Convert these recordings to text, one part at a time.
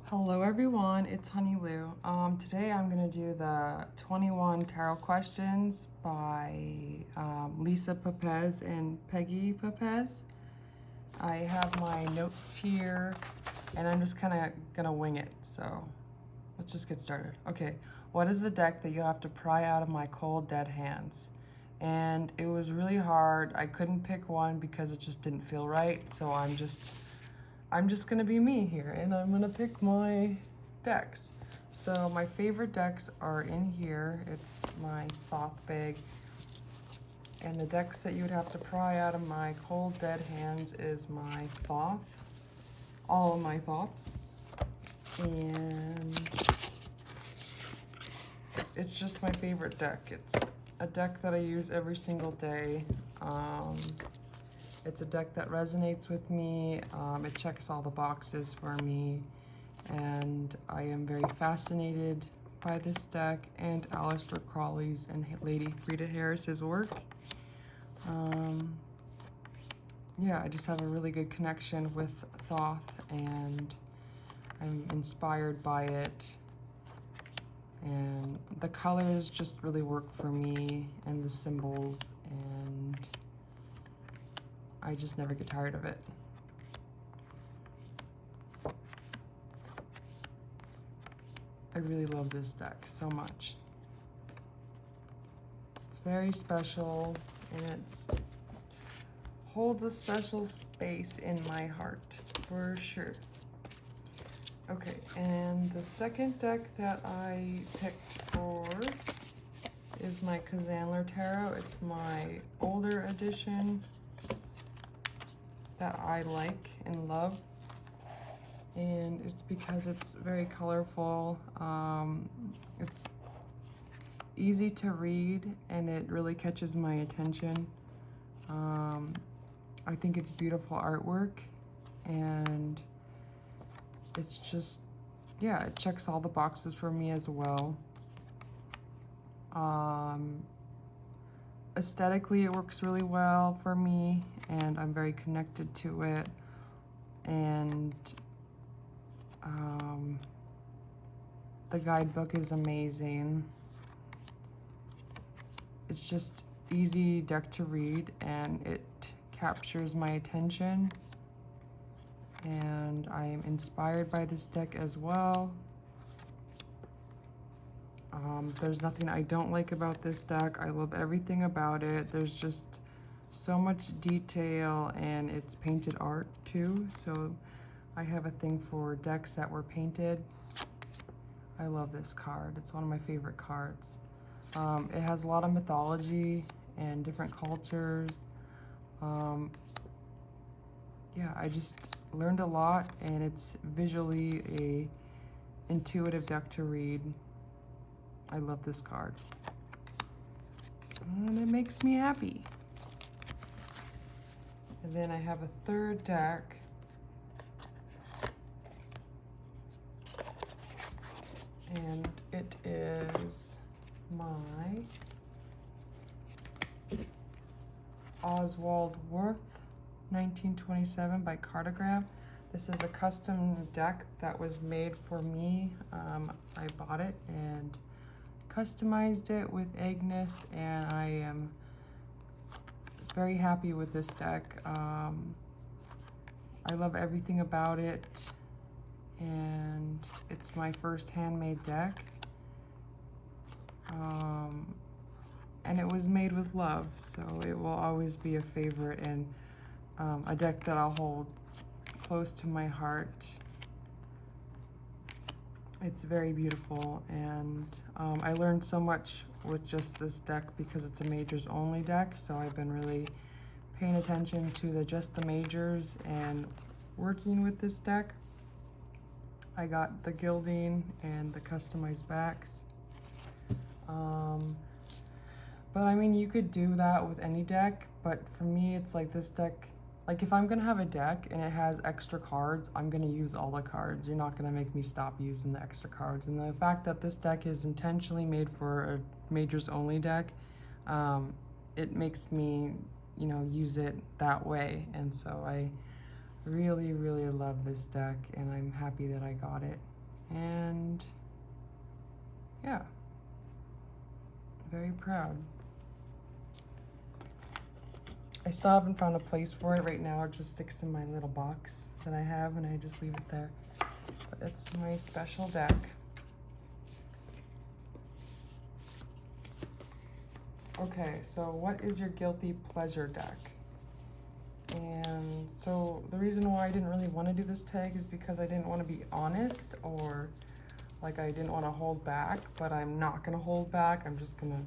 Hello everyone, it's Honey Lou. Today I'm going to do the 21 tarot questions by Lisa Pepez and Peggy Pepez. I have my notes here and I'm just kind of going to wing it, so let's just get started. Okay, what is the deck that you have to pry out of my cold dead hands? And it was really hard. I couldn't pick one because it just didn't feel right, so I'm just gonna be me here and I'm gonna pick my decks. So my favorite decks are in here. It's my Thoth bag. And the decks that you would have to pry out of my cold dead hands is my Thoth, all of my Thoths. And it's just my favorite deck. It's a deck that I use every single day. It's a deck that resonates with me. It checks all the boxes for me, and I am very fascinated by this deck and Aleister Crowley's and Lady Frida Harris's work. Yeah, I just have a really good connection with Thoth, and I'm inspired by it. And the colors just really work for me, and the symbols, and I just never get tired of it. I really love this deck so much. It's very special, and it holds a special space in my heart, for sure. Okay, and the second deck that I picked for is my Kazandler Tarot. It's my older edition that I like and love, and it's because it's very colorful. It's easy to read and it really catches my attention. I think it's beautiful artwork, and it's just, yeah, it checks all the boxes for me as well. Aesthetically, it works really well for me, and I'm very connected to it. And the guidebook is amazing. It's just easy deck to read, and it captures my attention. And I am inspired by this deck as well. There's nothing I don't like about this deck. I love everything about it. There's just so much detail, and it's painted art too. So I have a thing for decks that were painted. I love this card. It's one of my favorite cards. It has a lot of mythology and different cultures. Yeah, I just learned a lot, and it's visually a intuitive deck to read. I love this card, and it makes me happy. And then I have a third deck, and it is my Oswald Worth 1927 by Cartograph. This is a custom deck that was made for me. I bought it and customized it with Agnes, and I am very happy with this deck. I love everything about it, and it's my first handmade deck. And it was made with love, so it will always be a favorite, and a deck that I'll hold close to my heart. It's very beautiful, and I learned so much with just this deck because it's a majors only deck, so I've been really paying attention to just the majors and working with this deck. I got the gilding and the customized backs. But I mean, you could do that with any deck, but for me, it's like this deck, like if I'm gonna have a deck and it has extra cards, I'm gonna use all the cards. You're not gonna make me stop using the extra cards. And the fact that this deck is intentionally made for a majors only deck, it makes me, use it that way. And so I really, really love this deck, and I'm happy that I got it. And yeah, very proud. I still haven't found a place for it right now. It just sticks in my little box that I have and I just leave it there. But it's my special deck. Okay, so what is your guilty pleasure deck? And so the reason why I didn't really want to do this tag is because I didn't want to be honest, or like I didn't want to hold back, but I'm not going to hold back. I'm just going to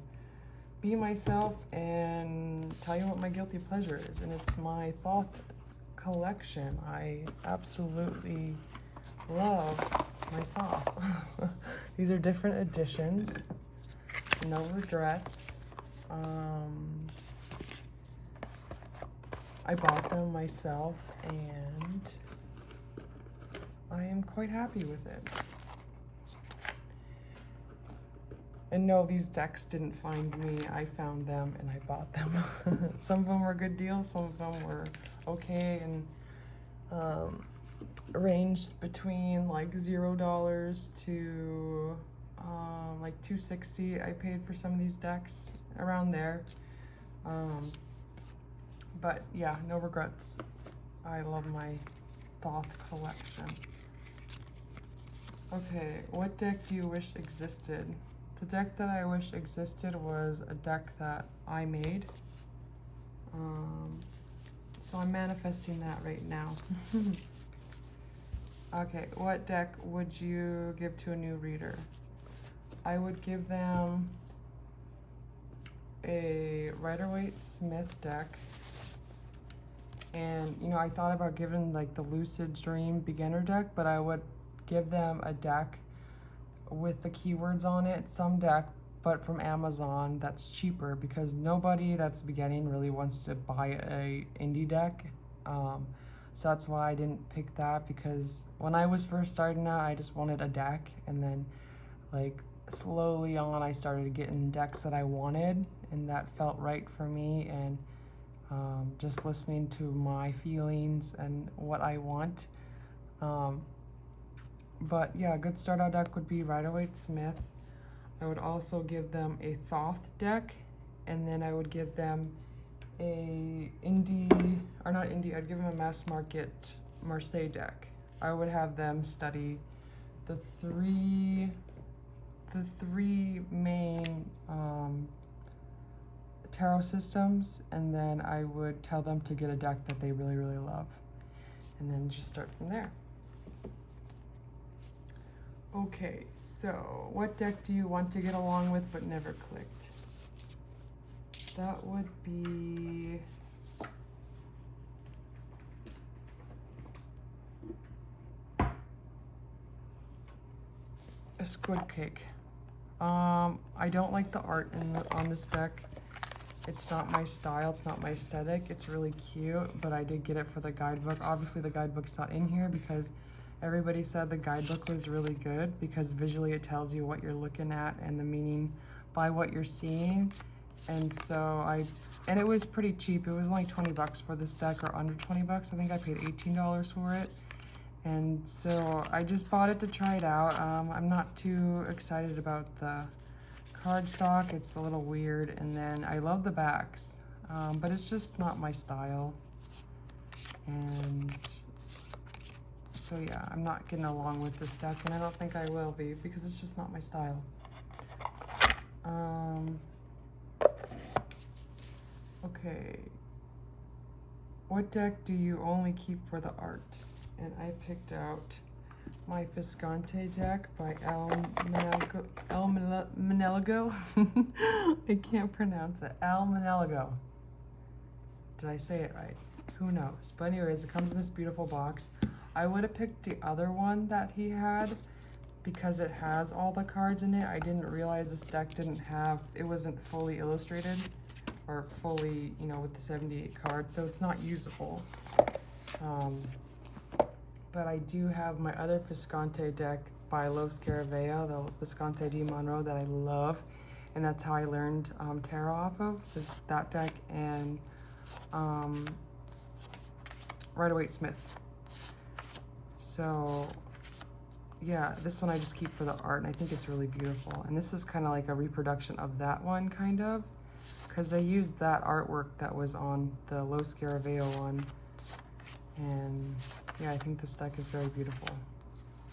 be myself and tell you what my guilty pleasure is. And it's my Thoth collection. I absolutely love my Thoth. These are different editions. No regrets. I bought them myself and I am quite happy with it. And no, these decks didn't find me. I found them and I bought them. Some of them were good deals, some of them were okay, and ranged between like $0 to like $2.60. I paid for some of these decks, around there. But yeah, no regrets. I love my Thoth collection. Okay, what deck do you wish existed? The deck that I wish existed was a deck that I made. So I'm manifesting that right now. Okay, what deck would you give to a new reader? I would give them a Rider-Waite-Smith deck. And, you know, I thought about giving like the Lucid Dream beginner deck, but I would give them a deck with the keywords on it, some deck, but from Amazon that's cheaper, because nobody that's beginning really wants to buy a indie deck. So that's why I didn't pick that, because when I was first starting out, I just wanted a deck, and then like slowly on I started getting decks that I wanted and that felt right for me, and just listening to my feelings and what I want. But yeah, a good start out deck would be Rider-Waite-Smith. I would also give them a Thoth deck, and then I would give them a I'd give them a mass market Marseille deck. I would have them study the three main tarot systems, and then I would tell them to get a deck that they really, really love, and then just start from there. Okay, so what deck do you want to get along with but never clicked? That would be a squid cake. I don't like the art on this deck. It's not my style, it's not my aesthetic. It's really cute, but I did get it for the guidebook. Obviously the guidebook's not in here because everybody said the guidebook was really good, because visually it tells you what you're looking at and the meaning by what you're seeing. And so and it was pretty cheap. It was only 20 bucks for this deck, or under 20 bucks. I think I paid $18 for it. And so I just bought it to try it out. I'm not too excited about the cardstock. It's a little weird. And then I love the backs, but it's just not my style. And so yeah, I'm not getting along with this deck, and I don't think I will be, because it's just not my style. Okay. What deck do you only keep for the art? And I picked out my Visconti deck by El Menelgo. I can't pronounce it. El Menelgo. Did I say it right? Who knows? But anyways, it comes in this beautiful box. I would have picked the other one that he had because it has all the cards in it. I didn't realize this deck it wasn't fully illustrated, or fully, you know, with the 78 cards, so it's not usable. But I do have my other Visconti deck by Lo Scarabeo, the Visconti di Monroe, that I love, and that's how I learned tarot off of, is that deck and Rider-Waite-Smith. So yeah, this one I just keep for the art, and I think it's really beautiful. And this is kind of like a reproduction of that one, kind of, because I used that artwork that was on the Low Scarabeo one. And yeah, I think this deck is very beautiful.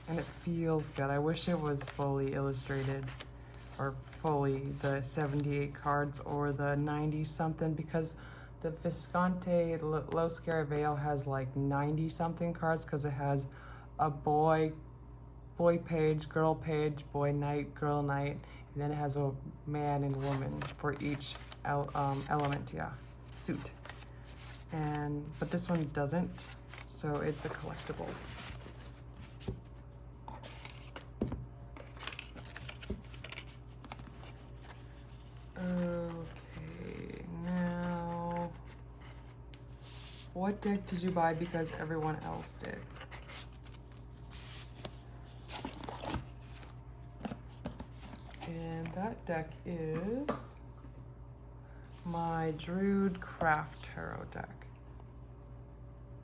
And it feels good. I wish it was fully illustrated, or fully the 78 cards or the 90 something, because the Visconti Low Scarabeo has like 90 something cards, because it has a boy page, girl page, boy knight, girl knight, and then it has a man and woman for each element, yeah, suit. And but this one doesn't, so it's a collectible. Okay, now what deck did you buy because everyone else did? And that deck is my Druid Craft Tarot deck.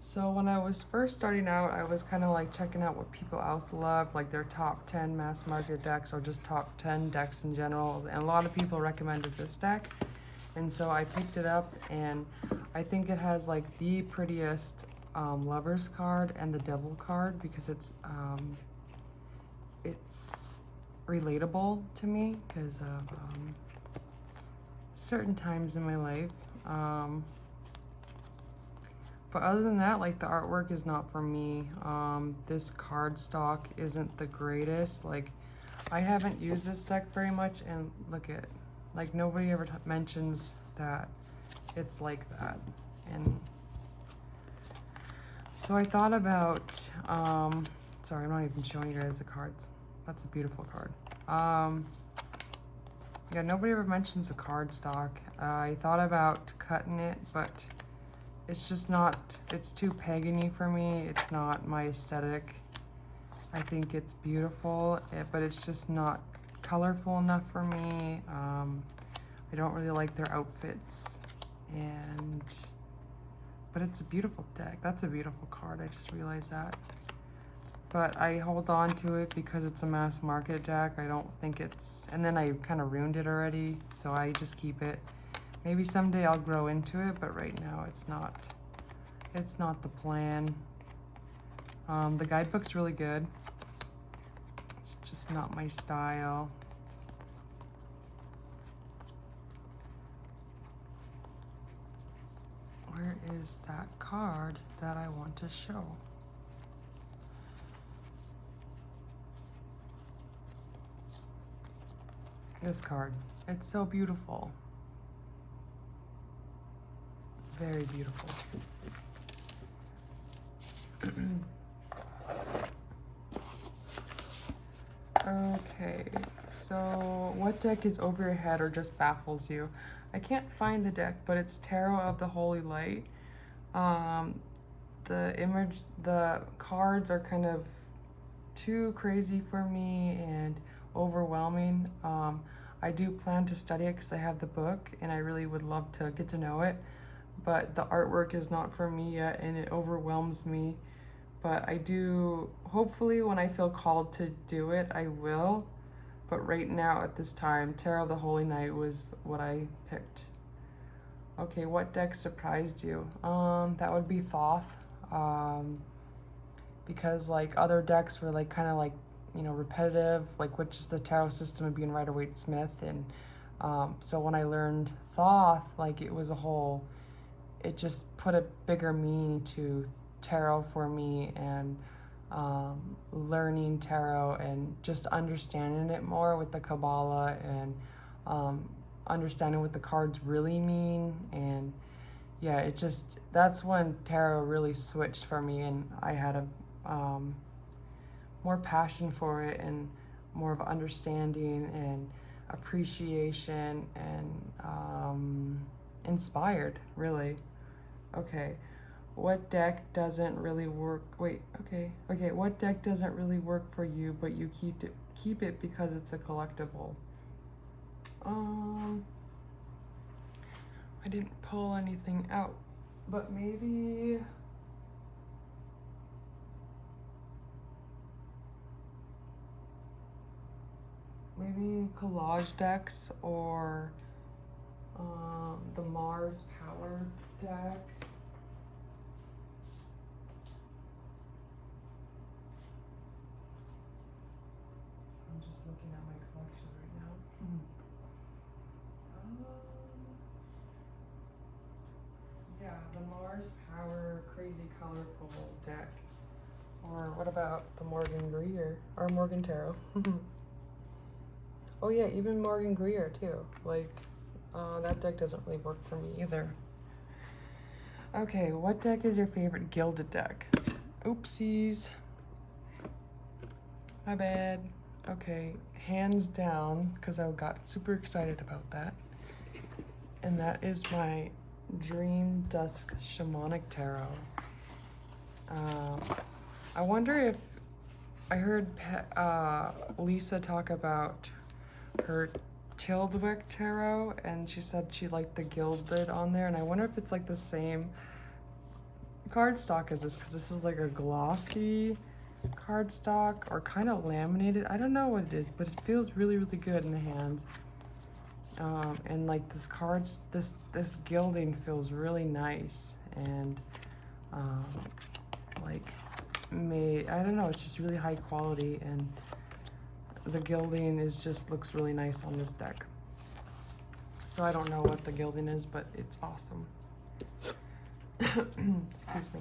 So when I was first starting out, I was kind of like checking out what people else love, like their top 10 mass market decks or just top 10 decks in general. And a lot of people recommended this deck. And so I picked it up, and I think it has like the prettiest Lovers card and the Devil card, because it's relatable to me because of certain times in my life. But other than that, like, the artwork is not for me. This card stock isn't the greatest. Like, I haven't used this deck very much, and look at, like, nobody ever mentions that it's like that. And so I thought about, sorry, I'm not even showing you guys the cards. That's a beautiful card. Yeah, nobody ever mentions the card stock. I thought about cutting it, but it's just not, it's too pagan-y for me. It's not my aesthetic. I think it's beautiful, but it's just not colorful enough for me. I don't really like their outfits, but it's a beautiful deck. That's a beautiful card, I just realized that. But I hold on to it because it's a mass market deck. I don't think it's, and then I kind of ruined it already, so I just keep it. Maybe someday I'll grow into it, but right now it's not the plan. The guidebook's really good. It's just not my style. Where is that card that I want to show? This card. It's so beautiful. Very beautiful. Okay, so what deck is over your head or just baffles you? I can't find the deck, but it's Tarot of the Holy Light. The cards are kind of too crazy for me and overwhelming. I do plan to study it because I have the book and I really would love to get to know it, but the artwork is not for me yet and it overwhelms me. But I do, hopefully when I feel called to do it, I will. But right now at this time, Tarot of the Holy Night was what I picked. Okay, what deck surprised you? That would be Thoth. Because like other decks were like kind of like, you know, repetitive, like which is the tarot system of being Rider-Waite-Smith. And so when I learned Thoth, like it just put a bigger meaning to tarot for me, and learning tarot and just understanding it more with the Kabbalah, and understanding what the cards really mean. And yeah, that's when tarot really switched for me, and I had a more passion for it and more of understanding and appreciation and inspired, really. Okay, what deck doesn't really work? Okay, what deck doesn't really work for you, but you keep it because it's a collectible? I didn't pull anything out, but maybe two collage decks or the Mars Power deck. I'm just looking at my collection right now. Yeah, the Mars Power Crazy Colorful deck. Or what about the Morgan Greer or Morgan Tarot? Oh yeah, even Morgan Greer too. Like, that deck doesn't really work for me either. Okay, what deck is your favorite gilded deck? Oopsies. My bad. Okay, hands down, because I got super excited about that. And that is my Dream Dusk Shamanic Tarot. I wonder if I heard Lisa talk about her Tildwick Tarot, and she said she liked the gilded on there, and I wonder if it's like the same cardstock as this, because this is like a glossy cardstock or kind of laminated. I don't know what it is, but it feels really, really good in the hands. And like this gilding feels really nice and like made, I don't know, it's just really high quality, and the gilding looks really nice on this deck. So I don't know what the gilding is, but it's awesome. Excuse me.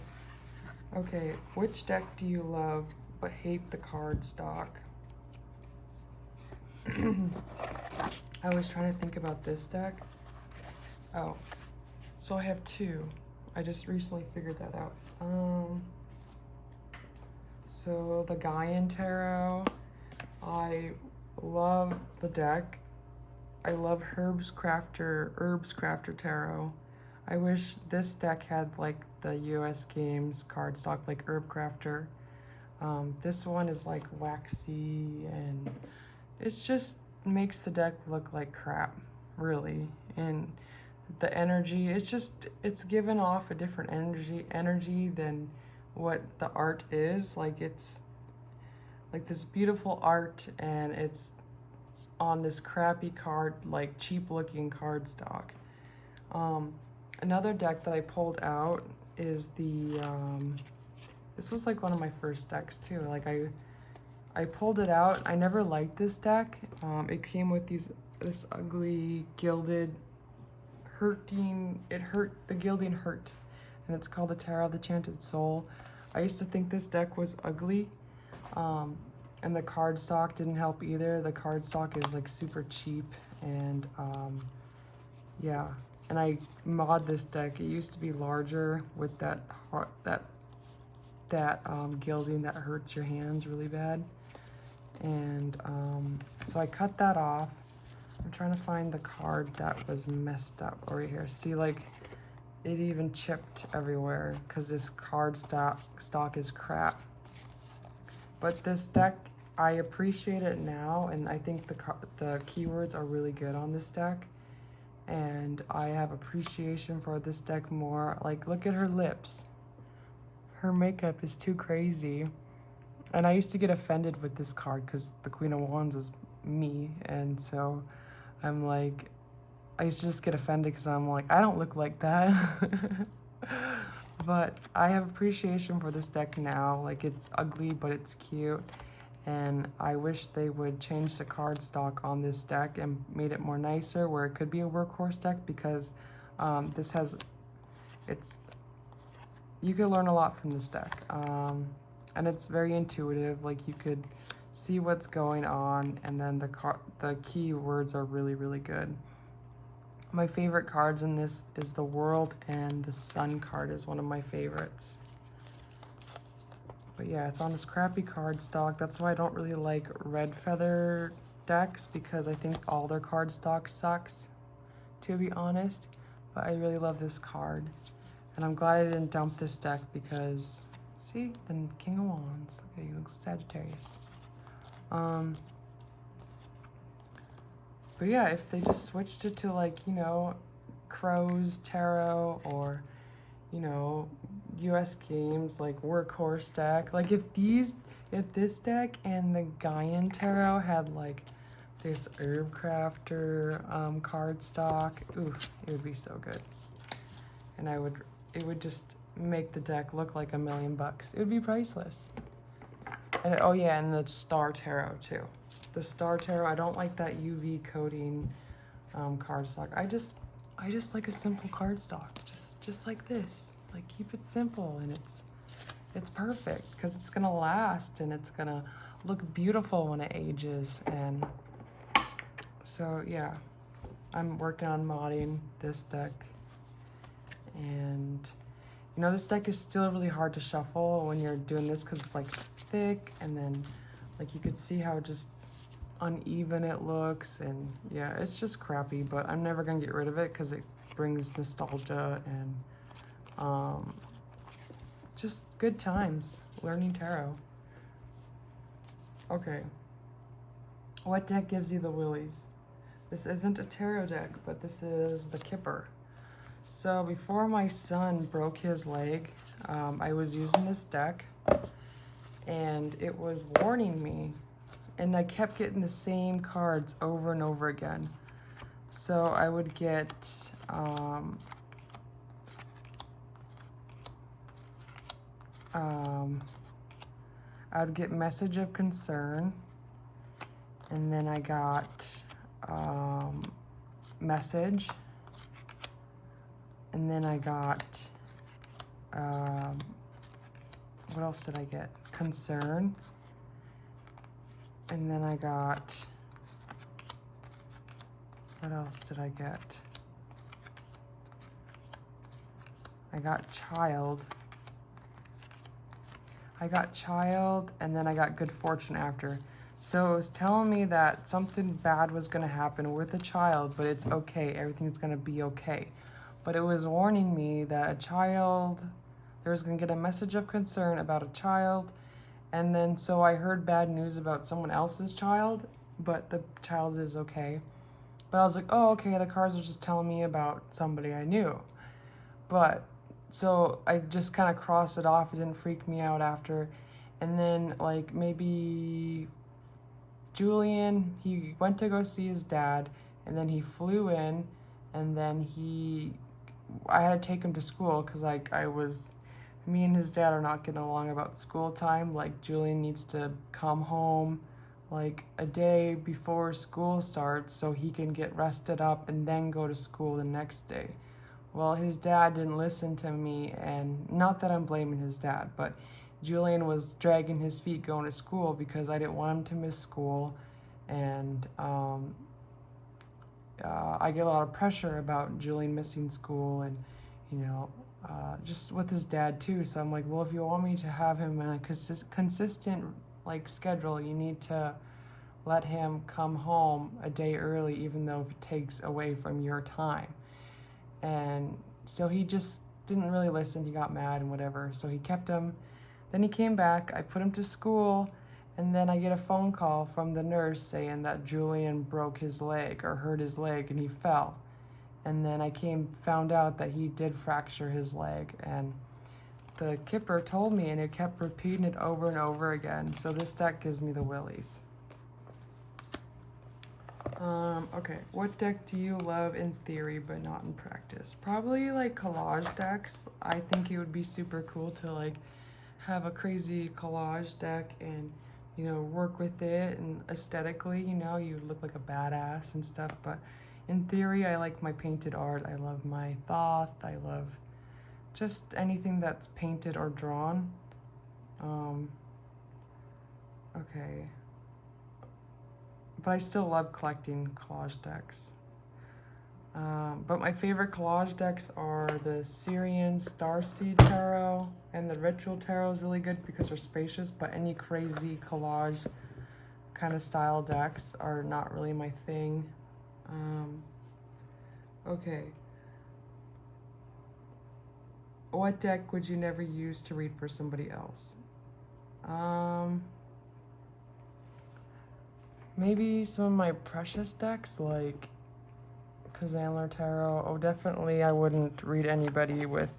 Okay, which deck do you love but hate the card stock? I was trying to think about this deck. Oh, so I have two. I just recently figured that out. So the Gaian Tarot, I love the deck. I love Herbs Crafter Tarot. I wish this deck had like the US Games cardstock, like Herb Crafter. This one is like waxy, and it's just makes the deck look like crap, really. And the energy, it's given off a different energy than what the art is. Like, it's like this beautiful art, and it's on this crappy card, like cheap looking cardstock. Another deck that I pulled out is the this was like one of my first decks too. Like, I pulled it out. I never liked this deck. It came with this ugly gilded the gilding hurt, and it's called the Tarot of the Chanted Soul. I used to think this deck was ugly, and the cardstock didn't help either. The cardstock is like super cheap, and yeah. And I mod this deck. It used to be larger with that gilding that hurts your hands really bad, and so I cut that off. I'm trying to find the card that was messed up over here. See, like, it even chipped everywhere because this card stock is crap. But this deck, I appreciate it now, and I think the keywords are really good on this deck, and I have appreciation for this deck more. Like, look at her lips. Her makeup is too crazy. And I used to get offended with this card because the Queen of Wands is me, and so I'm like, I used to just get offended because I'm like, I don't look like that. But I have appreciation for this deck now. Like, it's ugly, but it's cute. And I wish they would change the card stock on this deck and made it more nicer, where it could be a workhorse deck, because you could learn a lot from this deck. And it's very intuitive. Like, you could see what's going on, and then the keywords are really, really good. My favorite cards in this is the World, and the Sun card is one of my favorites. But yeah, it's on this crappy cardstock. That's why I don't really like Red Feather decks, because I think all their cardstock sucks, to be honest. But I really love this card, and I'm glad I didn't dump this deck, because see, the King of Wands. Look at you, looks Sagittarius. But yeah, if they just switched it to, like, you know, Crow's Tarot, or, you know, US Games, like workhorse deck. Like, if this deck and the Gaian Tarot had like this herb crafter cardstock. Ooh, it would be so good. And it would just make the deck look like $1 million. It would be priceless. And oh yeah, and the Star Tarot too. The Star Tarot, I don't like that UV coating cardstock. I just like a simple cardstock, just like this. Like keep it simple, and it's perfect because it's gonna last and it's gonna look beautiful when it ages. And so yeah, I'm working on modding this deck. And you know, this deck is still really hard to shuffle when you're doing this because it's like thick, and then like you could see how just uneven it looks, and yeah, it's just crappy, but I'm never gonna get rid of it because it brings nostalgia and just good times learning tarot. Okay, what deck gives you the willies? This isn't a tarot deck, but this is the Kipper. So before my son broke his leg, I was using this deck, and it was warning me, and I kept getting the same cards over and over again. So I would get message of concern, and then I got message, and then I got what else did I get? Concern, and then I got, what else did I get? I got child. And then I got good fortune after. So it was telling me that something bad was gonna happen with a child, but it's okay, everything's gonna be okay. But it was warning me that a child, there was gonna get a message of concern about a child, and then so I heard bad news about someone else's child, but the child is okay. But I was like, oh, okay, the cards are just telling me about somebody I knew. But so I just kind of crossed it off. It didn't freak me out after. And then like maybe Julian, he went to go see his dad, and then he flew in, and then I had to take him to school because like me and his dad are not getting along about school time. Like Julian needs to come home like a day before school starts so he can get rested up and then go to school the next day. Well, his dad didn't listen to me, and not that I'm blaming his dad, but Julian was dragging his feet going to school because I didn't want him to miss school, and I get a lot of pressure about Julian missing school, and you know, just with his dad too. So I'm like, well, if you want me to have him in a consistent like schedule, you need to let him come home a day early, even though if it takes away from your time. And so he just didn't really listen. He got mad and whatever. So he kept him. Then he came back. I put him to school. And then I get a phone call from the nurse saying that Julian broke his leg or hurt his leg and he fell. And then I found out that he did fracture his leg. And the Kipper told me, and it kept repeating it over and over again. So this deck gives me the willies. Okay, what deck do you love in theory but not in practice? Probably like collage decks. I think it would be super cool to like have a crazy collage deck and, you know, work with it, and aesthetically, you know, you look like a badass and stuff. But in theory, I like my painted art. I love my Thoth. I love just anything that's painted or drawn. Okay. But I still love collecting collage decks. But my favorite collage decks are the Syrian Starseed Tarot, and the Ritual Tarot is really good because they're spacious, but any crazy collage kind of style decks are not really my thing. Okay. What deck would you never use to read for somebody else? Maybe some of my precious decks, like Kazanler Tarot. Oh, definitely I wouldn't read anybody with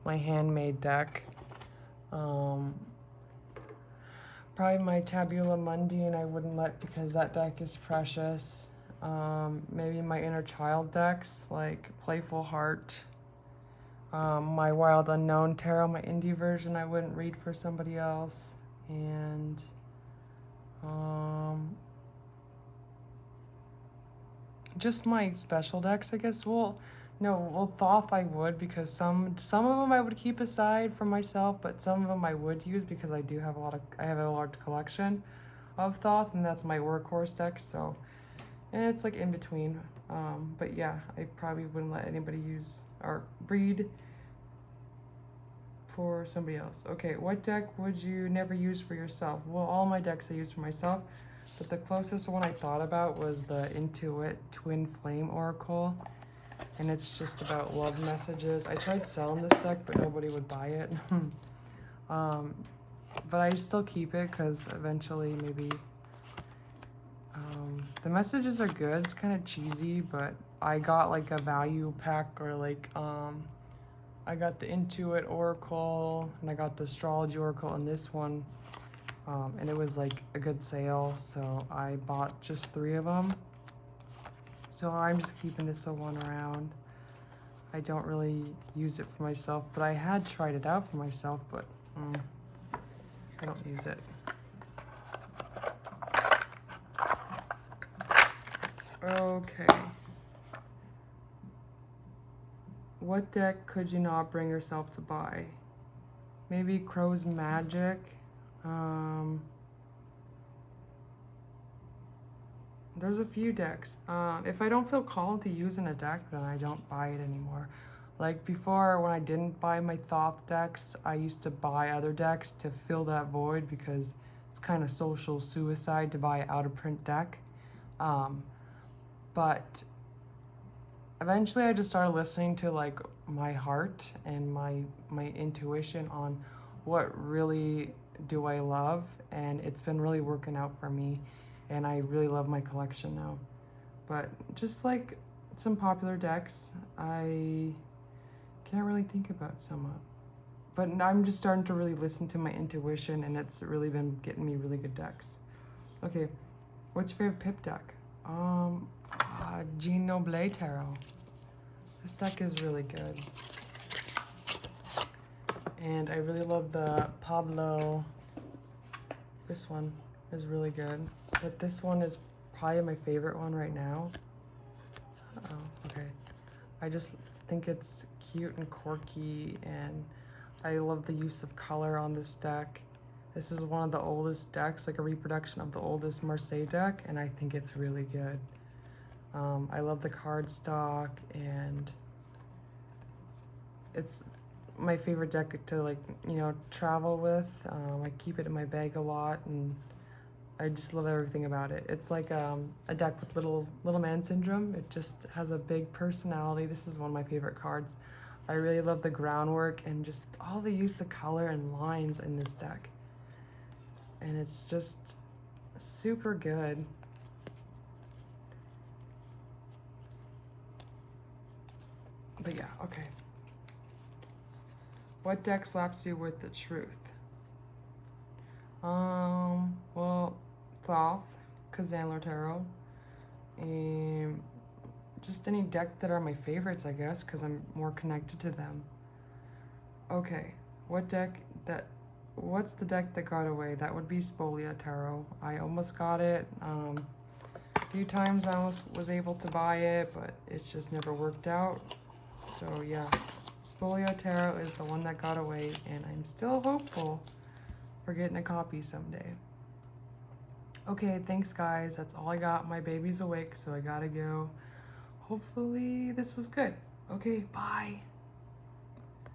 my handmade deck. Probably my Tabula Mundi, and I wouldn't let because that deck is precious. Maybe my Inner Child decks, like Playful Heart. My Wild Unknown Tarot, my indie version, I wouldn't read for somebody else. And just my special decks, I guess. Well, Thoth I would, because some of them I would keep aside for myself, but some of them I would use because I have a large collection of Thoth, and that's my workhorse deck. So, and it's like in between. But yeah, I probably wouldn't let anybody use or breed for somebody else. Okay, what deck would you never use for yourself? Well, all my decks I use for myself, but the closest one I thought about was the Intuit Twin Flame Oracle, and it's just about love messages. I tried selling this deck, but nobody would buy it. But I still keep it because eventually maybe the messages are good. It's kind of cheesy, but I got like a value pack, or like I got the Intuit Oracle, and I got the Astrology Oracle, and this one, and it was like a good sale, so I bought just 3 of them. So I'm just keeping this one around. I don't really use it for myself, but I had tried it out for myself, but I don't use it. Okay. What deck could you not bring yourself to buy? Maybe Crow's Magic. There's a few decks. If I don't feel called to using a deck, then I don't buy it anymore. Like before, when I didn't buy my Thoth decks, I used to buy other decks to fill that void because it's kind of social suicide to buy an out-of-print deck. But eventually I just started listening to like my heart and my intuition on what really do I love, and it's been really working out for me, and I really love my collection now. But just like some popular decks, I can't really think about some, but I'm just starting to really listen to my intuition, and it's really been getting me really good decks. Okay, what's your favorite Pip deck? Jean Noble Tarot. This deck is really good. And I really love the Pablo. This one is really good. But this one is probably my favorite one right now. Okay. I just think it's cute and quirky, and I love the use of color on this deck. This is one of the oldest decks, like a reproduction of the oldest Marseille deck, and I think it's really good. I love the cardstock, and it's my favorite deck to, like, you know, travel with. I keep it in my bag a lot, and I just love everything about it. It's like a deck with little man syndrome. It just has a big personality. This is one of my favorite cards. I really love the groundwork and just all the use of color and lines in this deck. And it's just super good. But yeah, okay. What deck slaps you with the truth? Well, Thoth, Kazanler Tarot, and just any deck that are my favorites, I guess, because I'm more connected to them. Okay, what's the deck that got away? That would be Spolia Tarot. I almost got it. A few times I almost was able to buy it, but it's just never worked out. So yeah, Spolia Tarot is the one that got away, and I'm still hopeful for getting a copy someday. Okay, thanks guys. That's all I got. My baby's awake, so I gotta go. Hopefully this was good. Okay, bye.